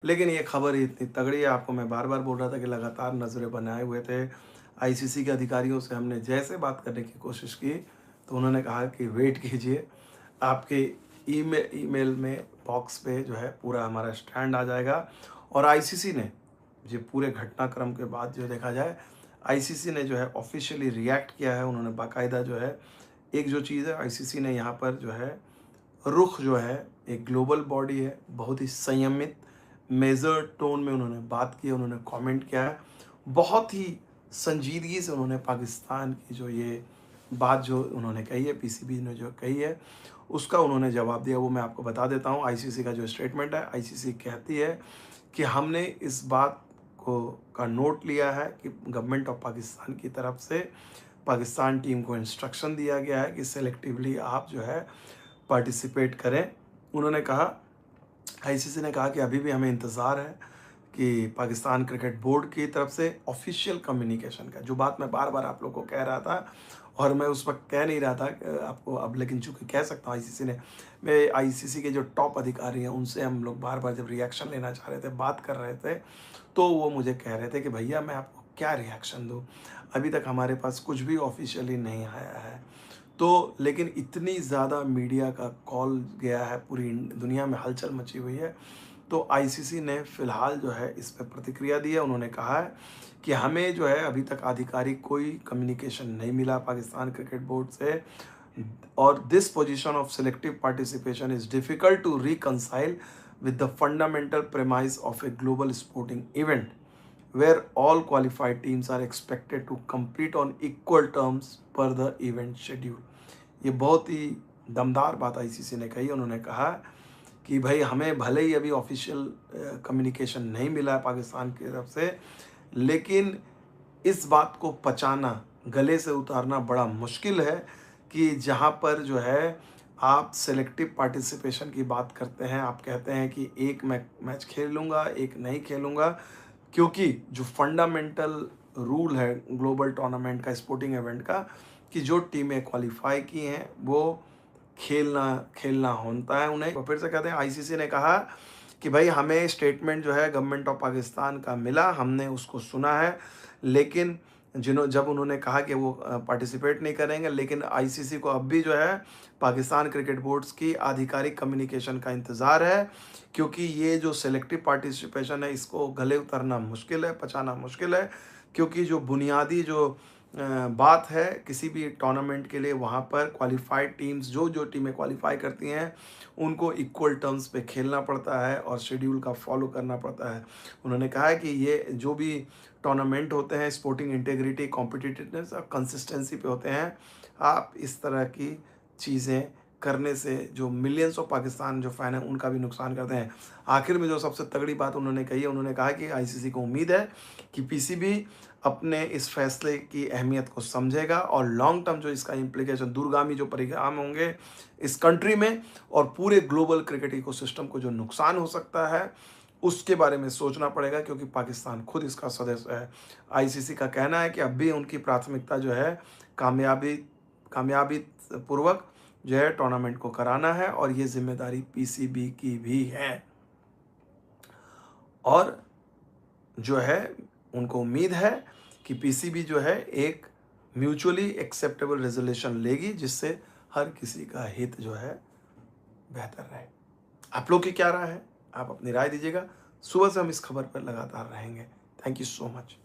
लेकिन ये खबर ही इतनी तगड़ी है, आपको मैं बार-बार बोल रहा था कि लगातार नज़रें बनाए हुए थे। आईसीसी के अधिकारियों से हमने जैसे बात करने की कोशिश की, तो उन्होंने कहा कि वेट कीजिए, आपके ईमेल में बॉक्स पे जो है पूरा हमारा स्टैंड आ जाएगा। और आईसीसी ने ये पूरे घटनाक्रम के बाद जो देखा जाए, आईसीसी ने जो है ऑफ़िशियली रिएक्ट किया है। उन्होंने बाकायदा जो है एक जो चीज़ है आईसीसी ने यहाँ पर जो है रुख जो है, एक ग्लोबल बॉडी है, बहुत ही संयमित मेजर्ड टोन में उन्होंने बात की है, उन्होंने कमेंट किया है। बहुत ही संजीदगी से उन्होंने पाकिस्तान की जो ये बात जो उन्होंने कही है, पीसीबी ने जो कही है, उसका उन्होंने जवाब दिया। वो मैं आपको बता देता हूँ। आईसीसी का जो स्टेटमेंट है, आईसीसी कहती है कि हमने इस बात को का नोट लिया है कि गवर्नमेंट ऑफ पाकिस्तान की तरफ से पाकिस्तान टीम को इंस्ट्रक्शन दिया गया है कि सेलेक्टिवली आप जो है पार्टिसिपेट करें। उन्होंने कहा, आईसीसी ने कहा कि अभी भी हमें इंतज़ार है कि पाकिस्तान क्रिकेट बोर्ड की तरफ से ऑफिशियल कम्युनिकेशन का, जो बात मैं बार-बार आप लोगों को कह रहा था और मैं उस वक़्त कह नहीं रहा था आपको अब, लेकिन चूँकि कह सकता हूँ आईसीसी ने, मैं आईसीसी के जो टॉप अधिकारी हैं उनसे हम लोग बार-बार जब रिएक्शन लेना चाह रहे थे, बात कर रहे थे, तो वो मुझे कह रहे थे कि भैया मैं आपको क्या रिएक्शन दूँ? अभी तक हमारे पास कुछ भी ऑफिशियली नहीं आया है। तो लेकिन इतनी ज़्यादा मीडिया का कॉल गया है, पूरी दुनिया में हलचल मची हुई है, तो आईसीसी ने फ़िलहाल जो है इस पे प्रतिक्रिया दी है। उन्होंने कहा है कि हमें जो है अभी तक आधिकारिक कोई कम्युनिकेशन नहीं मिला पाकिस्तान क्रिकेट बोर्ड से, और this position of selective participation is difficult to reconcile with the fundamental premise of a global sporting event where all qualified teams are expected to compete on equal terms per the event schedule। ये बहुत ही दमदार बात ICC ने कही। उन्होंने कहा कि भाई हमें भले ही अभी ऑफिशियल कम्युनिकेशन नहीं मिला है पाकिस्तान की तरफ से, लेकिन इस बात को पचाना, गले से उतारना बड़ा मुश्किल है कि जहाँ पर जो है आप सेलेक्टिव पार्टिसिपेशन की बात करते हैं, आप कहते हैं कि एक मैं मैच खेलूँगा, एक नहीं खेलूँगा, क्योंकि जो फंडामेंटल रूल है ग्लोबल टूर्नामेंट का, स्पोर्टिंग इवेंट का, कि जो टीमें क्वालिफाई की हैं वो खेलना खेलना होता है उन्हें। तो फिर से कहते हैं, आईसीसी ने कहा कि भाई हमें स्टेटमेंट जो है गवर्नमेंट ऑफ पाकिस्तान का मिला, हमने उसको सुना है, लेकिन जब उन्होंने कहा कि वो पार्टिसिपेट नहीं करेंगे, लेकिन आईसीसी को अब भी जो है पाकिस्तान क्रिकेट बोर्ड्स की आधिकारिक कम्युनिकेशन का इंतज़ार है, क्योंकि ये जो सेलेक्टिव पार्टिसिपेशन है इसको गले उतरना मुश्किल है, पचाना मुश्किल है, क्योंकि जो बुनियादी जो बात है किसी भी टूर्नामेंट के लिए, वहाँ पर क्वालिफाइड टीम्स जो टीमें क्वालिफाई करती हैं उनको इक्वल टर्म्स पे खेलना पड़ता है और शेड्यूल का फॉलो करना पड़ता है। उन्होंने कहा है कि ये जो भी टूर्नामेंट होते हैं स्पोर्टिंग इंटेग्रिटी, कॉम्पिटिटिवनेस और कंसिस्टेंसी पे होते हैं। आप इस तरह की चीज़ें करने से जो मिलियंस ऑफ पाकिस्तान जो फ़ैन हैं उनका भी नुकसान करते हैं। आखिर में जो सबसे तगड़ी बात उन्होंने कही है, उन्होंने कहा कि आईसीसी को उम्मीद है कि पीसीबी अपने इस फैसले की अहमियत को समझेगा और लॉन्ग टर्म जो इसका इम्प्लीकेशन, दूरगामी जो परिणाम होंगे इस कंट्री में और पूरे ग्लोबल क्रिकेट इकोसिस्टम को जो नुकसान हो सकता है, उसके बारे में सोचना पड़ेगा, क्योंकि पाकिस्तान खुद इसका सदस्य है। आईसीसी का कहना है कि अब भी उनकी प्राथमिकता जो है कामयाबी कामयाबी पूर्वक जो है टूर्नामेंट को कराना है, और ये जिम्मेदारी पीसीबी की भी है। और जो है उनको उम्मीद है कि पीसीबी जो है एक म्यूचुअली एक्सेप्टेबल रेजोल्यूशन लेगी, जिससे हर किसी का हित जो है बेहतर रहे। आप लोग की क्या राय है? आप अपनी राय दीजिएगा। सुबह से हम इस खबर पर लगातार रहेंगे। Thank you so much.